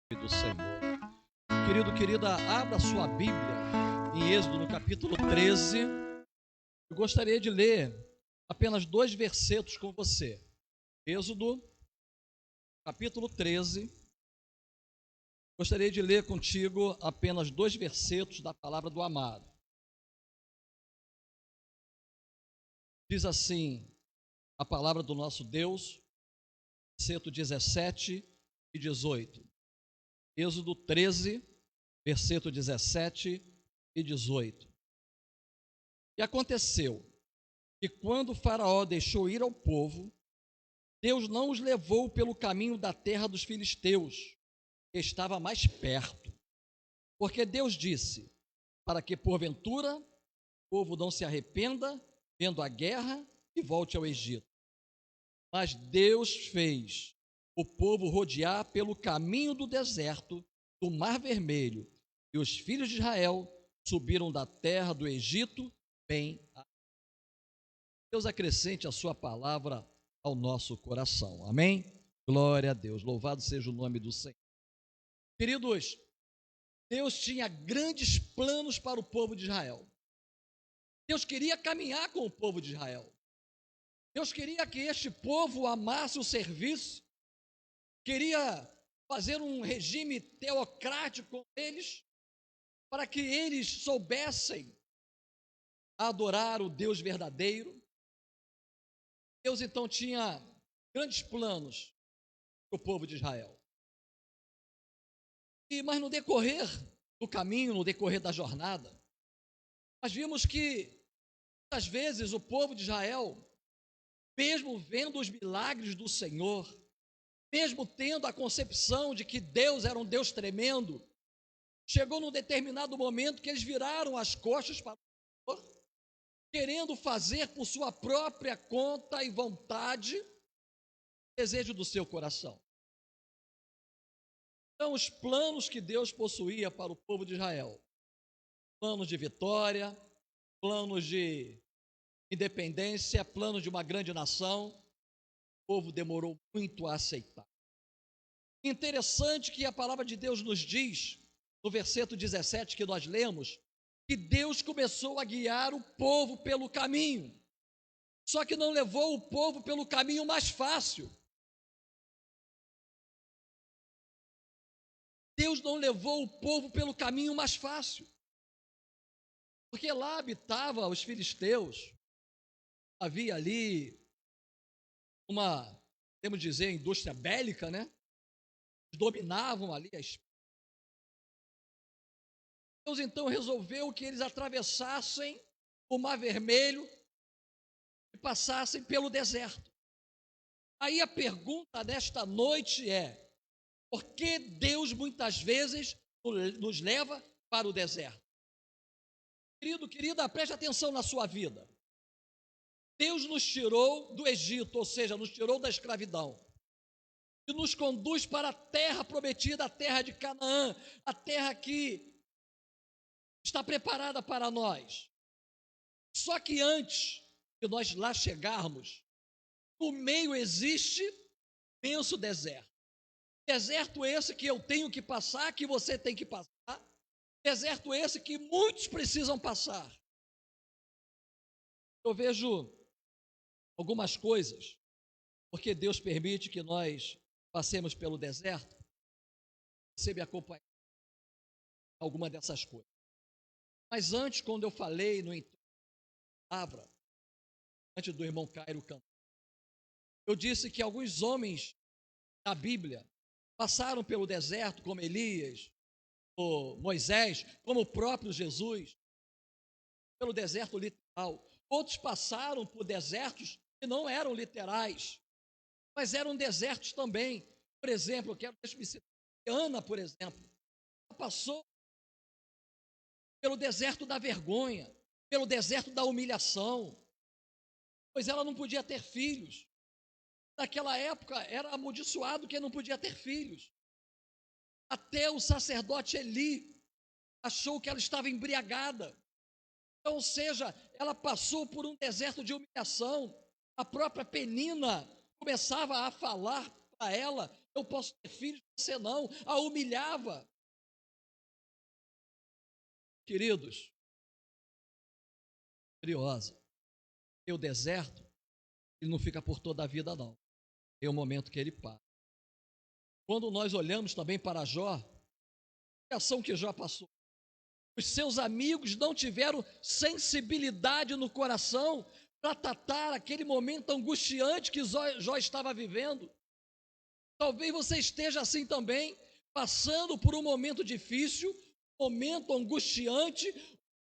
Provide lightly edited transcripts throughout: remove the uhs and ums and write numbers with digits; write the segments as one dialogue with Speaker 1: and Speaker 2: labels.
Speaker 1: Do Senhor. Querido, querida, abra sua Bíblia em Êxodo, no capítulo 13. Eu gostaria de ler apenas dois versetos com você. Êxodo, capítulo 13. Gostaria de ler contigo apenas dois versetos da palavra do amado. Diz assim a palavra do nosso Deus, verseto 17 e 18. Êxodo 13, verseto 17 e 18. E aconteceu que quando Faraó deixou ir ao povo, Deus não os levou pelo caminho da terra dos filisteus, que estava mais perto. Porque Deus disse, para que porventura o povo não se arrependa, vendo a guerra e volte ao Egito. Mas Deus fez o povo rodear pelo caminho do deserto, do Mar Vermelho, e os filhos de Israel subiram da terra do Egito bem. Deus acrescente a sua palavra ao nosso coração. Amém? Glória a Deus. Louvado seja o nome do Senhor. Queridos, Deus tinha grandes planos para o povo de Israel. Deus queria caminhar com o povo de Israel. Deus queria que este povo amasse o serviço, queria fazer um regime teocrático com eles, para que eles soubessem adorar o Deus verdadeiro. Deus então tinha grandes planos para o povo de Israel. Mas no decorrer do caminho, no decorrer da jornada, nós vimos que muitas vezes o povo de Israel, mesmo vendo os milagres do Senhor, mesmo tendo a concepção de que Deus era um Deus tremendo, chegou num determinado momento que eles viraram as costas para o Senhor, querendo fazer por sua própria conta e vontade o desejo do seu coração. Então, os planos que Deus possuía para o povo de Israel, planos de vitória, planos de independência, planos de uma grande nação, o povo demorou muito a aceitar. Interessante que a palavra de Deus nos diz, no versículo 17 que nós lemos, que Deus começou a guiar o povo pelo caminho, só que não levou o povo pelo caminho mais fácil. Deus não levou o povo pelo caminho mais fácil, porque lá habitavam os filisteus, havia ali uma, podemos dizer, indústria bélica, né? Dominavam ali a Espanha. Deus então resolveu que eles atravessassem o Mar Vermelho e passassem pelo deserto. Aí a pergunta desta noite é: por que Deus muitas vezes nos leva para o deserto? Querido, querida, preste atenção na sua vida. Deus nos tirou do Egito, ou seja, nos tirou da escravidão, e nos conduz para a terra prometida, a terra de Canaã, a terra que está preparada para nós. Só que antes de nós lá chegarmos, no meio existe imenso deserto. Deserto esse que eu tenho que passar, que você tem que passar. Deserto esse que muitos precisam passar. Eu vejo algumas coisas, porque Deus permite que nós passemos pelo deserto. Você me acompanha em alguma dessas coisas. Mas antes, quando eu falei no palavra, antes do irmão Cairo cantar, eu disse que alguns homens da Bíblia passaram pelo deserto, como Elias, como Moisés, como o próprio Jesus, pelo deserto literal. Outros passaram por desertos que não eram literais, mas eram desertos também. Por exemplo, eu quero citar Ana, por exemplo. Ela passou pelo deserto da vergonha, pelo deserto da humilhação, pois ela não podia ter filhos. Naquela época era amaldiçoado quem não podia ter filhos. Até o sacerdote Eli achou que ela estava embriagada. Então, ou seja, ela passou por um deserto de humilhação. A própria Penina começava a falar para ela: Eu posso ter filhos, você não. A humilhava. Queridos, curiosa, e o deserto, ele não fica por toda a vida, não. Tem um momento que ele para. Quando nós olhamos também para Jó, a ação que Jó passou, os seus amigos não tiveram sensibilidade no coração para tratar aquele momento angustiante que Jó estava vivendo. Talvez você esteja assim também, passando por um momento difícil, momento angustiante.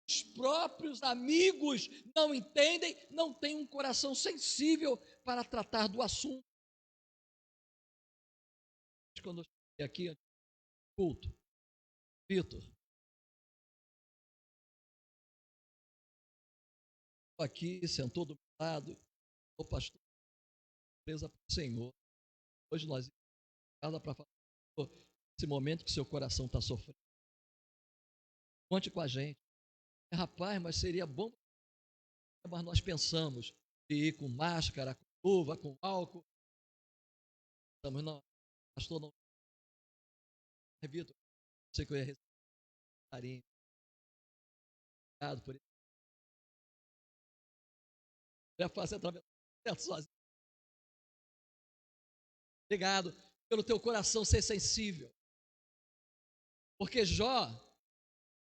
Speaker 1: Os próprios amigos não entendem, não têm um coração sensível para tratar do assunto. Quando eu cheguei aqui, culto, Vitor, aqui, sentou do meu lado, o pastor, presa para o Senhor. Hoje nós estamos em casa para falar esse momento que seu coração está sofrendo. Conte com a gente. Rapaz, mas seria bom, mas nós pensamos de ir com máscara, com luva, com álcool. Estamos, não, pastor, não. Vitor, sei que eu ia receber carinho. Obrigado por isso. Eu ia fazer através sozinho. Obrigado pelo teu coração ser sensível. Porque Jó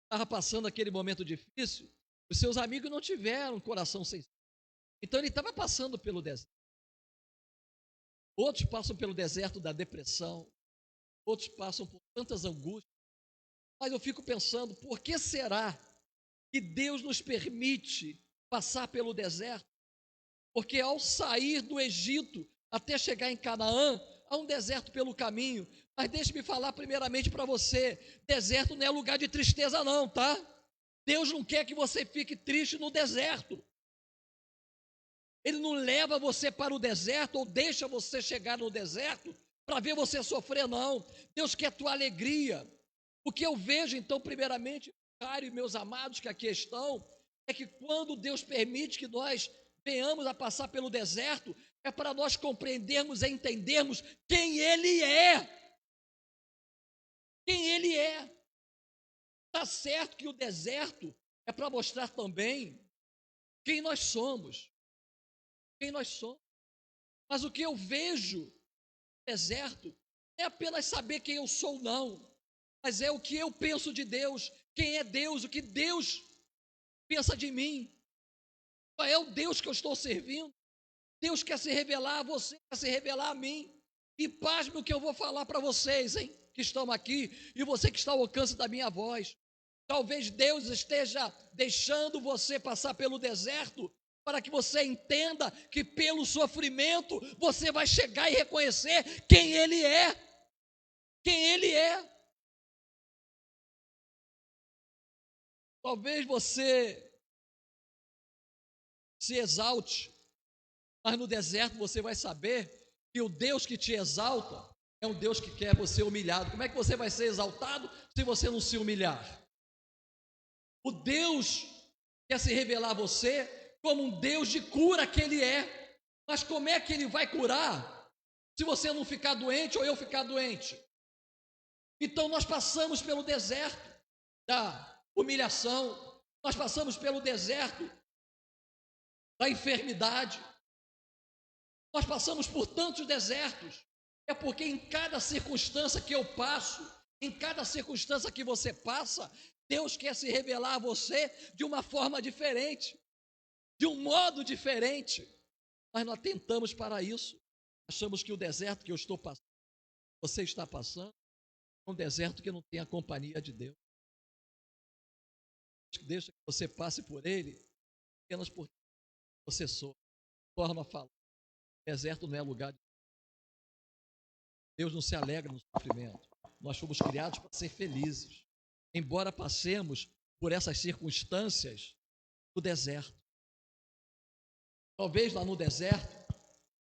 Speaker 1: estava passando aquele momento difícil, os seus amigos não tiveram um coração sensível. Então ele estava passando pelo deserto. Outros passam pelo deserto da depressão, outros passam por tantas angústias. Mas eu fico pensando, por que será que Deus nos permite passar pelo deserto? Porque ao sair do Egito até chegar em Canaã, há um deserto pelo caminho. Mas deixe-me falar primeiramente para você, deserto não é lugar de tristeza não, tá? Deus não quer que você fique triste no deserto. Ele não leva você para o deserto ou deixa você chegar no deserto para ver você sofrer, não. Deus quer tua alegria. O que eu vejo, então, primeiramente, Caio e meus amados que aqui estão, é que quando Deus permite que nós venhamos a passar pelo deserto, é para nós compreendermos e entendermos quem Ele é. Quem Ele é. Está certo que o deserto é para mostrar também quem nós somos. Quem nós somos. Mas o que eu vejo no deserto não é apenas saber quem eu sou, não. Mas é o que eu penso de Deus, quem é Deus, o que Deus pensa de mim. Qual é o Deus que eu estou servindo? Deus quer se revelar a você, quer se revelar a mim. E pasme o que eu vou falar para vocês, hein, que estão aqui, e você que está ao alcance da minha voz. Talvez Deus esteja deixando você passar pelo deserto para que você entenda que pelo sofrimento você vai chegar e reconhecer quem Ele é. Quem Ele é. Talvez você se exalte, mas no deserto você vai saber que o Deus que te exalta é um Deus que quer você humilhado. Como é que você vai ser exaltado se você não se humilhar? O Deus quer se revelar a você como um Deus de cura que Ele é. Mas como é que Ele vai curar se você não ficar doente ou eu ficar doente? Então nós passamos pelo deserto da humilhação, nós passamos pelo deserto da enfermidade, nós passamos por tantos desertos. É porque em cada circunstância que eu passo, em cada circunstância que você passa, Deus quer se revelar a você de uma forma diferente, de um modo diferente. Mas nós tentamos para isso. Achamos que o deserto que eu estou passando, você está passando, é um deserto que não tem a companhia de Deus. Deixa que você passe por ele, apenas porque você sofre. Torna a falar. O deserto não é lugar de Deus, não se alegra no sofrimento. Nós fomos criados para ser felizes. Embora passemos por essas circunstâncias do deserto. Talvez lá no deserto,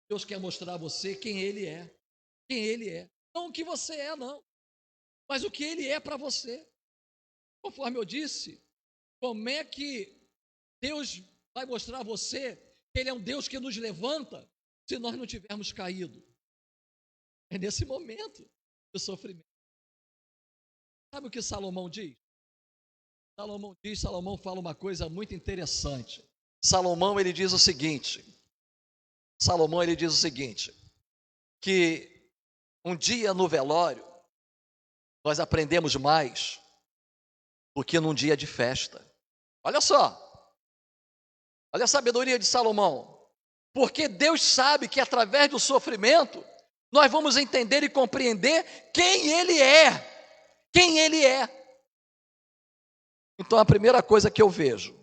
Speaker 1: Deus quer mostrar a você quem Ele é. Quem Ele é. Não o que você é, não. Mas o que Ele é para você. Conforme eu disse, como é que Deus vai mostrar a você que Ele é um Deus que nos levanta se nós não tivermos caído? É nesse momento do sofrimento. Sabe o que Salomão diz? Salomão fala uma coisa muito interessante. Salomão ele diz o seguinte, que um dia no velório nós aprendemos mais do que num dia de festa. Olha só, olha a sabedoria de Salomão. Porque Deus sabe que através do sofrimento nós vamos entender e compreender quem Ele é. Quem Ele é. Então a primeira coisa que eu vejo,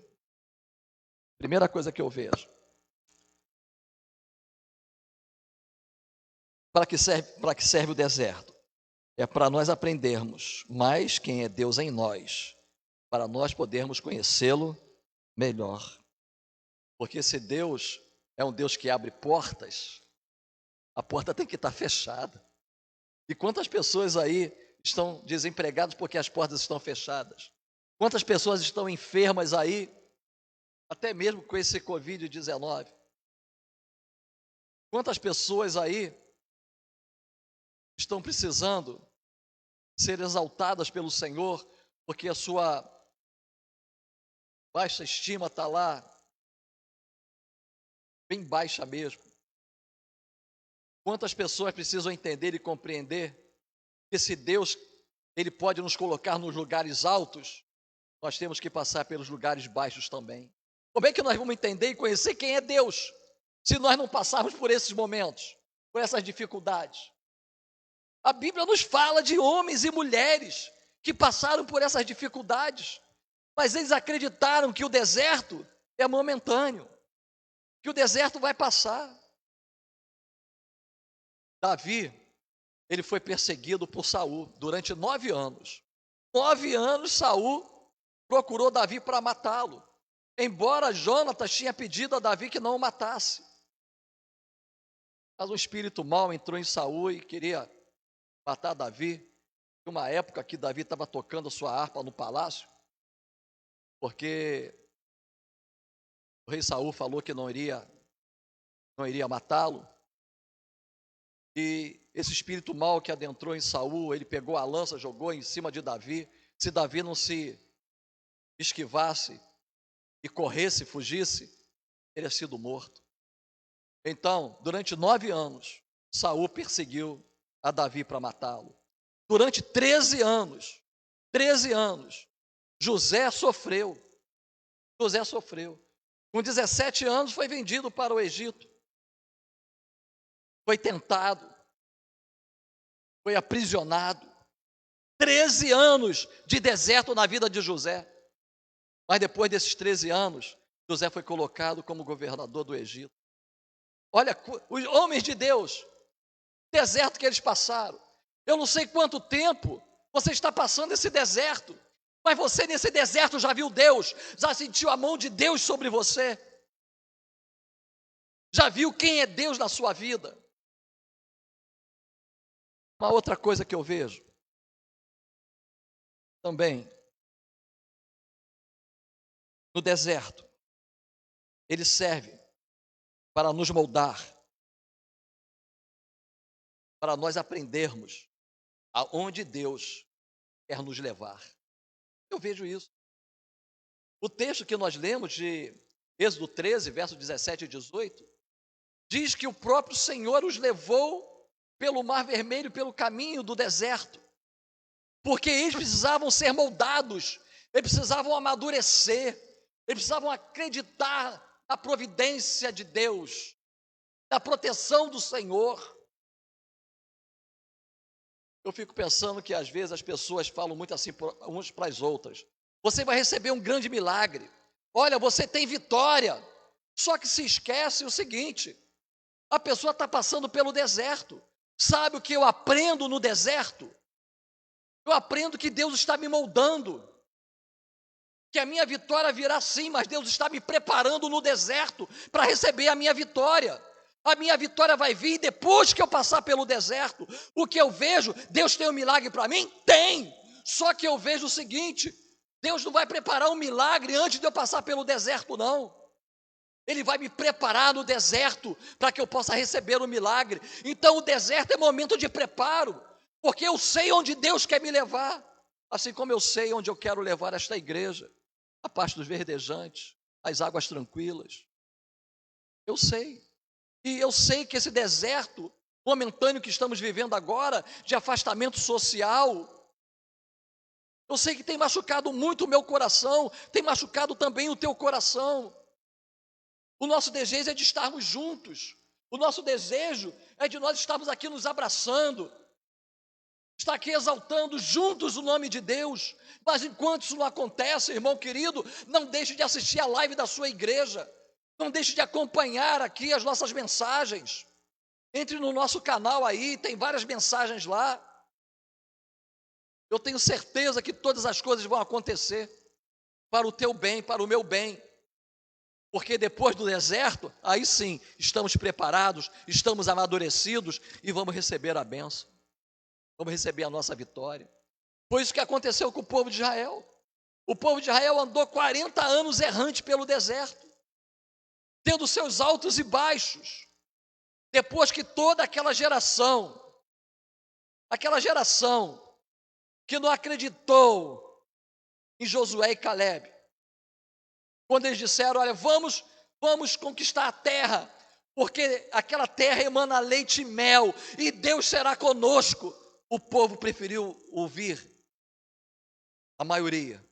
Speaker 1: para que serve o deserto? É para nós aprendermos mais quem é Deus em nós, para nós podermos conhecê-lo melhor. Porque se Deus é um Deus que abre portas, a porta tem que estar fechada. E quantas pessoas aí estão desempregadas porque as portas estão fechadas? Quantas pessoas estão enfermas aí, até mesmo com esse Covid-19? Quantas pessoas aí estão precisando ser exaltadas pelo Senhor, porque a sua baixa estima está lá, bem baixa mesmo. Quantas pessoas precisam entender e compreender que se Deus Ele pode nos colocar nos lugares altos, nós temos que passar pelos lugares baixos também. Como é que nós vamos entender e conhecer quem é Deus, se nós não passarmos por esses momentos, por essas dificuldades? A Bíblia nos fala de homens e mulheres que passaram por essas dificuldades, mas eles acreditaram que o deserto é momentâneo, que o deserto vai passar. Davi, ele foi perseguido por Saul durante 9 anos. 9 anos Saul procurou Davi para matá-lo, embora Jonatas tinha pedido a Davi que não o matasse. Mas um espírito mau entrou em Saul e queria matar Davi. Uma época que Davi estava tocando a sua harpa no palácio, porque o rei Saul falou que não iria matá-lo. E esse espírito mau que adentrou em Saul, ele pegou a lança, jogou em cima de Davi. Se Davi não se esquivasse e corresse, fugisse, teria sido morto. Então, durante 9 anos, Saul perseguiu a Davi para matá-lo. Durante 13 anos, José sofreu. Com 17 anos foi vendido para o Egito. Foi tentado, foi aprisionado. 13 anos de deserto na vida de José. Mas depois desses 13 anos, José foi colocado como governador do Egito. Olha, os homens de Deus, deserto que eles passaram. Eu não sei quanto tempo você está passando esse deserto, mas você nesse deserto já viu Deus, já sentiu a mão de Deus sobre você, já viu quem é Deus na sua vida. Uma outra coisa que eu vejo também, no deserto, ele serve para nos moldar, para nós aprendermos aonde Deus quer nos levar. Eu vejo isso. O texto que nós lemos de Êxodo 13, versos 17 e 18, diz que o próprio Senhor os levou pelo Mar Vermelho, pelo caminho do deserto, porque eles precisavam ser moldados, eles precisavam amadurecer, eles precisavam acreditar na providência de Deus, na proteção do Senhor. Eu fico pensando que às vezes as pessoas falam muito assim umas para as outras: você vai receber um grande milagre, olha, você tem vitória. Só que se esquece o seguinte: a pessoa está passando pelo deserto. Sabe o que eu aprendo no deserto? Eu aprendo que Deus está me moldando, que a minha vitória virá sim, mas Deus está me preparando no deserto para receber a minha vitória. A minha vitória vai vir depois que eu passar pelo deserto. O que eu vejo, Deus tem um milagre para mim? Tem! Só que eu vejo o seguinte: Deus não vai preparar um milagre antes de eu passar pelo deserto, não. Ele vai me preparar no deserto para que eu possa receber o milagre. Então o deserto é momento de preparo, porque eu sei onde Deus quer me levar, assim como eu sei onde eu quero levar esta igreja, a pastos verdejantes, as águas tranquilas. Eu sei. E eu sei que esse deserto momentâneo que estamos vivendo agora, de afastamento social, eu sei que tem machucado muito o meu coração, tem machucado também o teu coração. O nosso desejo é de estarmos juntos. O nosso desejo é de nós estarmos aqui nos abraçando, estar aqui exaltando juntos o nome de Deus. Mas enquanto isso não acontece, irmão querido, não deixe de assistir a live da sua igreja. Não deixe de acompanhar aqui as nossas mensagens. Entre no nosso canal aí, tem várias mensagens lá. Eu tenho certeza que todas as coisas vão acontecer para o teu bem, para o meu bem. Porque depois do deserto, aí sim, estamos preparados, estamos amadurecidos e vamos receber a bênção. Vamos receber a nossa vitória. Foi isso que aconteceu com o povo de Israel. O povo de Israel andou 40 anos errante pelo deserto, tendo seus altos e baixos. Depois que toda aquela geração que não acreditou em Josué e Calebe, quando eles disseram, olha, vamos conquistar a terra, porque aquela terra emana leite e mel, e Deus será conosco, o povo preferiu ouvir a maioria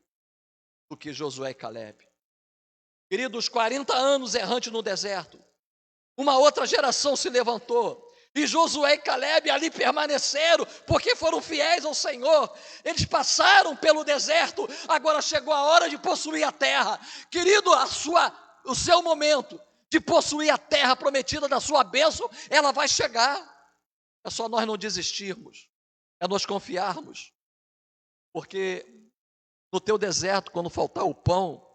Speaker 1: do que Josué e Calebe. Queridos, 40 anos errante no deserto, uma outra geração se levantou, e Josué e Calebe ali permaneceram, porque foram fiéis ao Senhor. Eles passaram pelo deserto, agora chegou a hora de possuir a terra. Querido, o seu momento de possuir a terra prometida da sua bênção, ela vai chegar. É só nós não desistirmos, é nós confiarmos, porque no teu deserto, quando faltar o pão,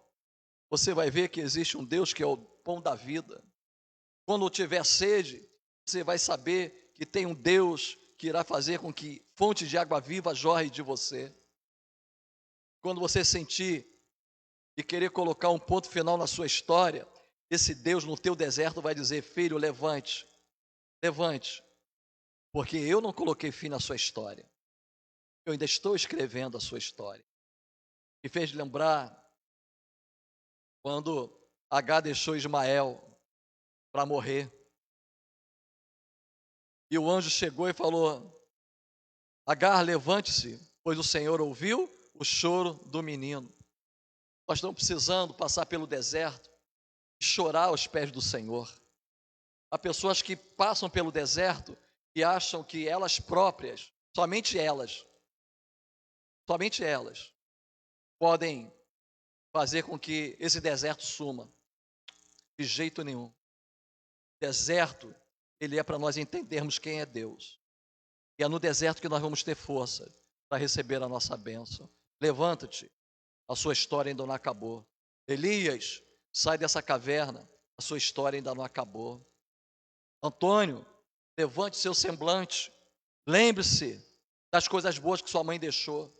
Speaker 1: você vai ver que existe um Deus que é o pão da vida. Quando tiver sede, você vai saber que tem um Deus que irá fazer com que fonte de água viva jorre de você. Quando você sentir e querer colocar um ponto final na sua história, esse Deus no teu deserto vai dizer, filho, levante, porque eu não coloquei fim na sua história. Eu ainda estou escrevendo a sua história. Me fez lembrar quando Agar deixou Ismael para morrer. E o anjo chegou e falou, Agar, levante-se, pois o Senhor ouviu o choro do menino. Nós estamos precisando passar pelo deserto e chorar aos pés do Senhor. Há pessoas que passam pelo deserto e acham que elas próprias, somente elas, podem fazer com que esse deserto suma. De jeito nenhum. Deserto, ele é para nós entendermos quem é Deus. E é no deserto que nós vamos ter força para receber a nossa bênção. Levanta-te, a sua história ainda não acabou. Elias, sai dessa caverna, a sua história ainda não acabou. Antônio, levante seu semblante, lembre-se das coisas boas que sua mãe deixou,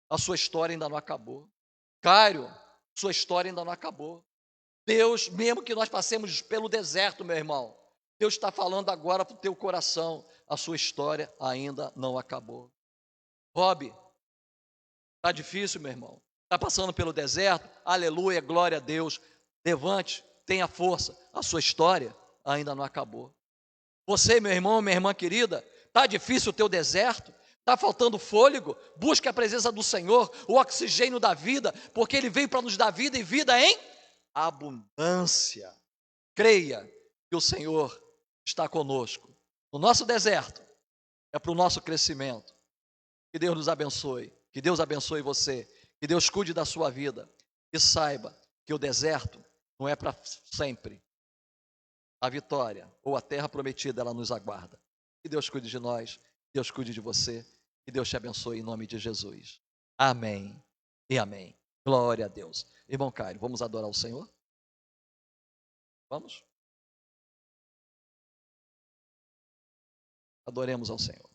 Speaker 1: a sua história ainda não acabou. Cário, sua história ainda não acabou. Deus, mesmo que nós passemos pelo deserto, meu irmão, Deus está falando agora para o teu coração, a sua história ainda não acabou. Rob, está difícil, meu irmão, está passando pelo deserto, aleluia, glória a Deus, levante, tenha força, a sua história ainda não acabou. Você, meu irmão, minha irmã querida, está difícil o teu deserto, está faltando fôlego, busque a presença do Senhor, o oxigênio da vida, porque Ele veio para nos dar vida e vida em abundância. Creia que o Senhor está conosco. No nosso deserto, é para o nosso crescimento. Que Deus nos abençoe, que Deus abençoe você, que Deus cuide da sua vida e saiba que o deserto não é para sempre. A vitória ou a terra prometida, ela nos aguarda. Que Deus cuide de nós, Deus cuide de você, que Deus te abençoe em nome de Jesus. Amém e amém. Glória a Deus. Irmão Caio, vamos adorar o Senhor? Vamos? Adoremos ao Senhor.